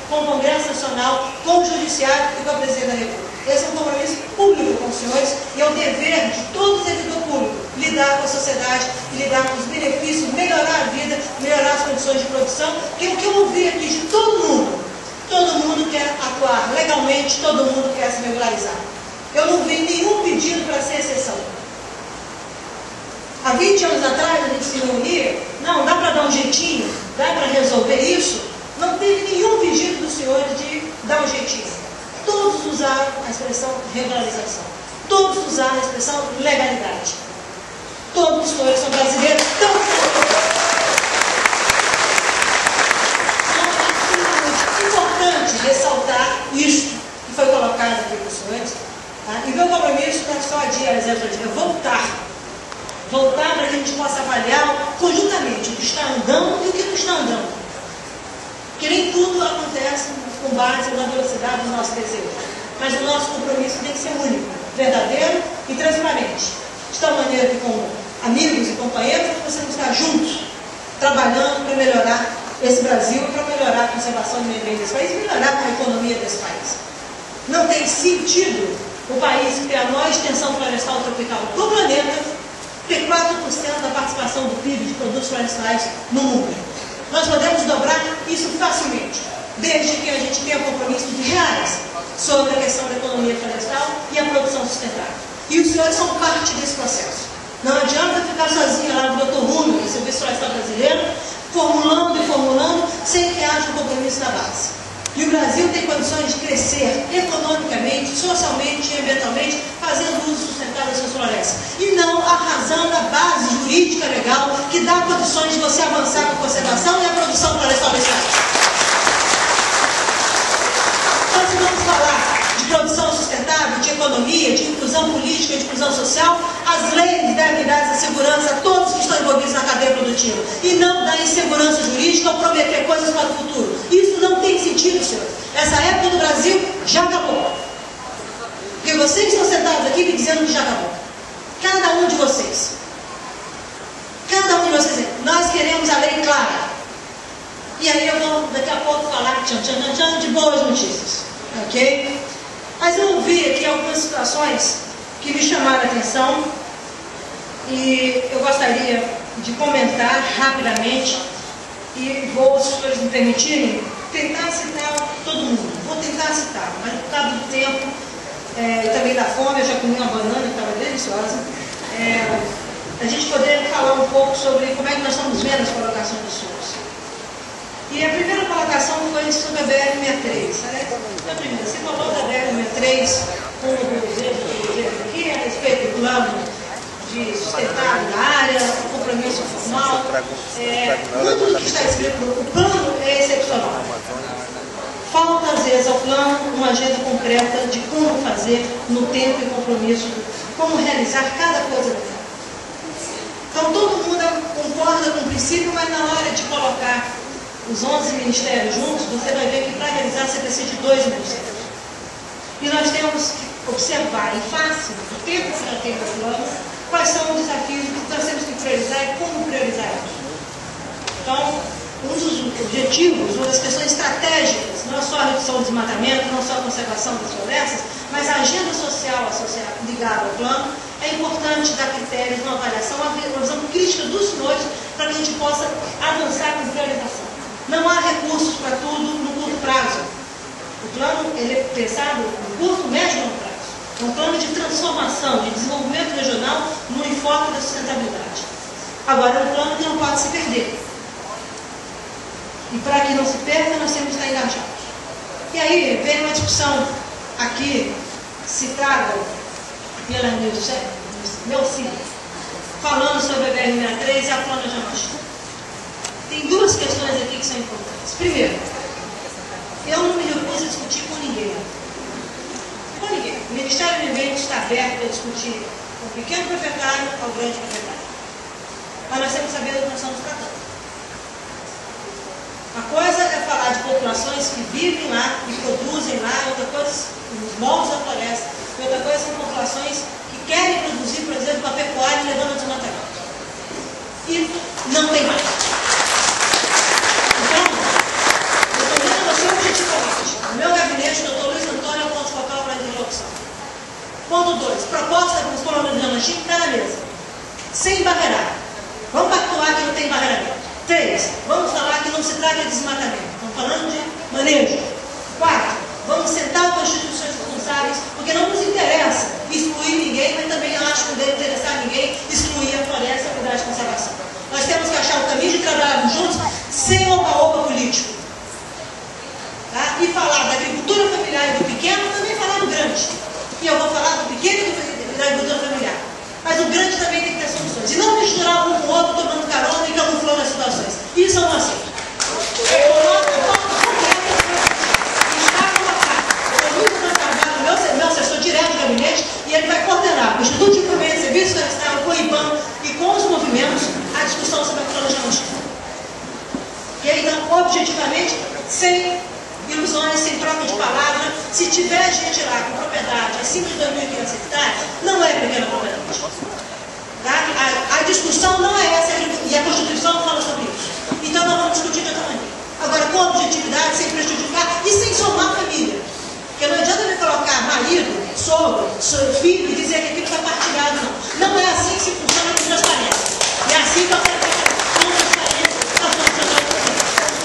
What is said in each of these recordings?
com o Congresso Nacional, com o Judiciário e com a Presidência da República. Esse é um compromisso público com os senhores e é o dever de todo servidor público lidar com a sociedade e lidar com os benefícios, melhorar a vida, melhorar as condições de produção, que é o que eu ouvi aqui de todo mundo. Todo mundo quer atuar legalmente, todo mundo quer se regularizar. Eu não vi nenhum pedido para ser exceção. Há 20 anos atrás a gente se reunia, não, dá para dar um jeitinho, dá para resolver isso. Não teve nenhum pedido dos senhores de dar um jeitinho. Todos usaram a expressão regularização. Todos usaram a expressão legalidade. Todos os senhores são brasileiros, então é importante ressaltar isso que foi colocado aqui para os senhores. Tá? E meu compromisso não é só é voltar. Voltar para que a gente possa avaliar conjuntamente o que está andando e o que não está andando. Porque nem tudo acontece com base na velocidade dos nossos desejos. Mas o nosso compromisso tem que ser único, verdadeiro e transparente. De tal maneira que, como amigos e companheiros, possamos estar juntos, trabalhando para melhorar esse Brasil e para melhorar a conservação do meio ambiente desse país e melhorar a economia desse país. Não tem sentido o país que tem a maior extensão florestal tropical do planeta ter 4% da participação do PIB de produtos florestais no mundo. Nós podemos dobrar isso facilmente, desde que a gente tenha compromissos reais sobre a questão da economia florestal e a produção sustentável. E os senhores são parte desse processo. Não adianta ficar sozinho lá no Dr. Rúmio, o Serviço Florestal Brasileiro, formulando e formulando, sem que haja um compromisso na base. E o Brasil tem condições de crescer economicamente, socialmente e ambientalmente, fazendo uso sustentável das suas florestas. E não arrasando a base jurídica legal que dá condições de você avançar com a conservação e a produção florestal desse país. Então, se vamos falar de produção sustentável, de economia, de inclusão política, de inclusão social, as leis devem dar essa segurança a todos que estão envolvidos na cadeia produtiva. E não dar insegurança jurídica ou prometer coisas para o futuro. Isso não tem sentido, senhor. Essa época do Brasil já acabou. Porque vocês estão sentados aqui me dizendo que já acabou. Cada um de vocês. Cada um de vocês. Nós queremos a lei clara. E aí eu vou daqui a pouco falar de boas notícias. Ok? Mas eu ouvi aqui algumas situações que me chamaram a atenção e eu gostaria de comentar rapidamente e vou, se os senhores me permitirem, tentar citar todo mundo. Vou tentar citar, mas por causa do tempo e também da fome, eu já comi uma banana que estava deliciosa, a gente poder falar um pouco sobre como é que nós estamos vendo as colocações dos senhores. E a primeira colocação foi sobre a BR-63. A primeira, você falou da BR-63 com o desejo aqui a respeito do plano de sustentável da área, o compromisso formal. Tudo que está escrito no plano é excepcional. Falta, às vezes, ao plano uma agenda concreta de como fazer no tempo e compromisso, como realizar cada coisa do plano. Então, todo mundo concorda com o princípio, mas na hora de colocar os 11 ministérios juntos, você vai ver que para realizar você precisa de 2 ministérios. E nós temos que observar em face do tempo que já tem no plano, quais são os desafios que nós temos que priorizar e como priorizar isso. Então, um dos objetivos, uma das questões estratégicas, não é só a redução do desmatamento, não só a conservação das florestas, mas a agenda social associada, ligada ao plano, é importante dar critérios na avaliação, uma visão crítica dos senhores, para que a gente possa avançar com priorização. Não há recursos para tudo no curto prazo. O plano ele é pensado no curto, médio e longo prazo. É um plano de transformação, de desenvolvimento regional no enfoque da sustentabilidade. Agora, é um plano que não pode se perder. E para que não se perca, nós temos que estar engajados. E aí vem uma discussão aqui, citada pela Neuci, falando sobre a BR-63 e a planejamento. Tem 2 questões aqui que são importantes. Primeiro, eu não me recuso a discutir com ninguém. Com ninguém. O Ministério do Meio Ambiente está aberto a discutir com o pequeno proprietário ao grande proprietário. Mas nós temos que saber do que nós estamos tratando. Uma coisa é falar de populações que vivem lá e produzem lá, outra coisa nos moldes da floresta, e outra coisa são populações que querem produzir, por exemplo, a pecuária levando a desmatamento. E não tem mais. Então, respondendo ao seu objetivo, interlocução. Ponto 2. Proposta para os colonos de Lanchinho está na mesa. Sem barreirar. Vamos pactuar que não tem barreiramento. 3. Vamos falar que não se trata de desmatamento. Estamos falando de manejo. 4. Vamos sentar com as instituições responsáveis, porque não nos interessa excluir ninguém, mas também acho que não deve interessar ninguém excluir a floresta e a unidade de conservação. Nós temos que achar o caminho de trabalharmos juntos sem oba-oba político. Tá? E falar da agricultura familiar e do pequeno, também falar do grande. E eu vou falar do pequeno e da agricultura familiar. Mas o grande também tem que ter soluções. E não misturar um com o outro, tomando carona e camuflando as situações. Isso eu não aceito. Eu coloco meu assessor direto de gabinete, e ele vai coordenar com o Instituto de Fomento, Serviço Florestal, com o IBAM e com os movimentos a discussão sobre a planejamento. E aí, então, objetivamente, sem ilusões, sem troca de palavra, se tiver gente lá com propriedade acima de 2.500 hectares, não é pequena propriedade. Tá? A discussão não é essa, e a Constituição não fala sobre isso. Então, nós vamos discutir de outra maneira. Agora, com objetividade, sem prejudicar e sem somar a família. Porque não adianta me colocar marido, sogro, filho e dizer que aquilo está partilhado, não. Não é assim que se funciona com transparência. É assim que eu quero com transparência está funcionando.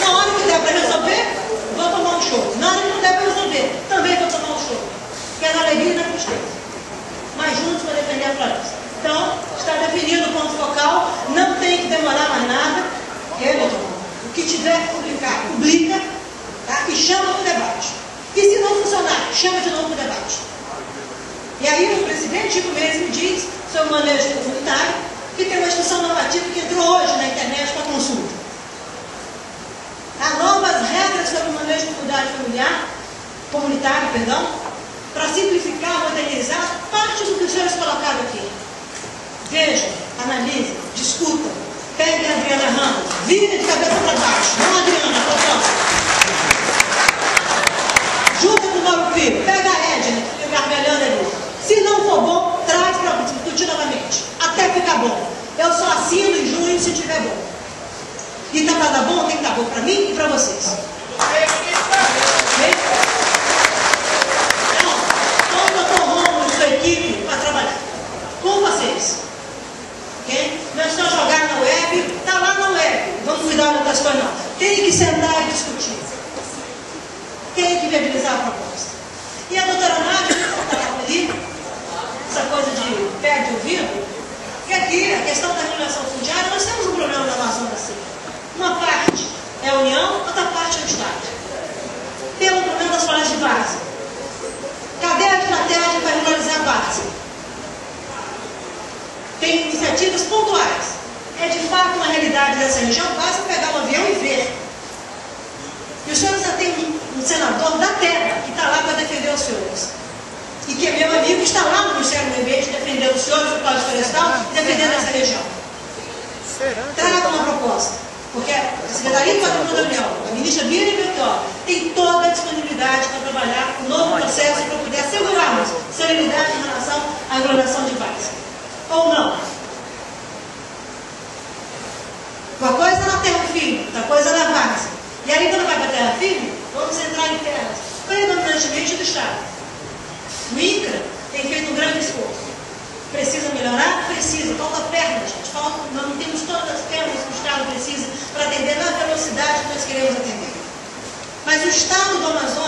Na hora que der para resolver, vou tomar um show. Na hora que não der para resolver, também vou tomar um show. Que é na alegria e na tristeza. Mas juntos para defender a floresta. Então, está definido o ponto focal, não tem que demorar mais nada. O que tiver que publicar, publica, tá? E chama para o debate. E se não funcionar, chama de novo para o debate. E aí o presidente Chico Mendes me diz sobre o manejo comunitário, que tem uma instrução normativa que entrou hoje na internet para consulta. Há novas regras sobre o manejo de comunidade comunitário, para simplificar, modernizar parte do que os senhores colocaram aqui. Vejam, analisem, discutam, peguem a Adriana Ramos, virem de cabeça para baixo. Não, Adriana, proposta. Junta com o Mauro Filho, pega a Edna, que fica gargalhando ali. Se não for bom, traz para discutir novamente, até ficar bom. Eu só assino em junho se tiver bom. E tá para dar bom, tem que dar bom para mim e para vocês. Então, conta com o Romulo e sua equipe para trabalhar. Com vocês. Okay? Não é só jogar na web, tá lá na web. Vamos cuidar de outras coisas, não. Tem que sentar e discutir. Tem que viabilizar a proposta. E a doutora Nádia, está lá ali, essa coisa de pé de ouvido, que aqui, a questão da regulação fundiária, nós temos um problema na Amazônia assim. Uma parte é a União, outra parte é o Estado. Tem um problema das florestas de várzea. Cadê a estratégia para regularizar a várzea? Tem iniciativas pontuais. É de fato uma realidade dessa região, basta pegar um avião e ver. E os senhores já têm um senador da terra que está lá para defender os senhores. E que é meu amigo, que está lá no Ministério do Meio Ambiente defendendo os senhores do Código Florestal e defendendo essa região. Traga uma proposta. Porque a Secretaria do Patrimônio da União, a ministra Miriam Belchior, tem toda a disponibilidade para trabalhar um novo processo para poder assegurarmos serenidade em relação à regulação de várzea. Ou não? Uma coisa na terra firme, outra coisa na várzea. E aí, quando vai para a terra firme, vamos entrar em terras predominantemente do Estado. O INCRA tem feito um grande esforço. Precisa melhorar? Precisa. Falta perna, gente. Nós não temos todas as pernas que o Estado precisa para atender na velocidade que nós queremos atender. Mas o Estado do Amazonas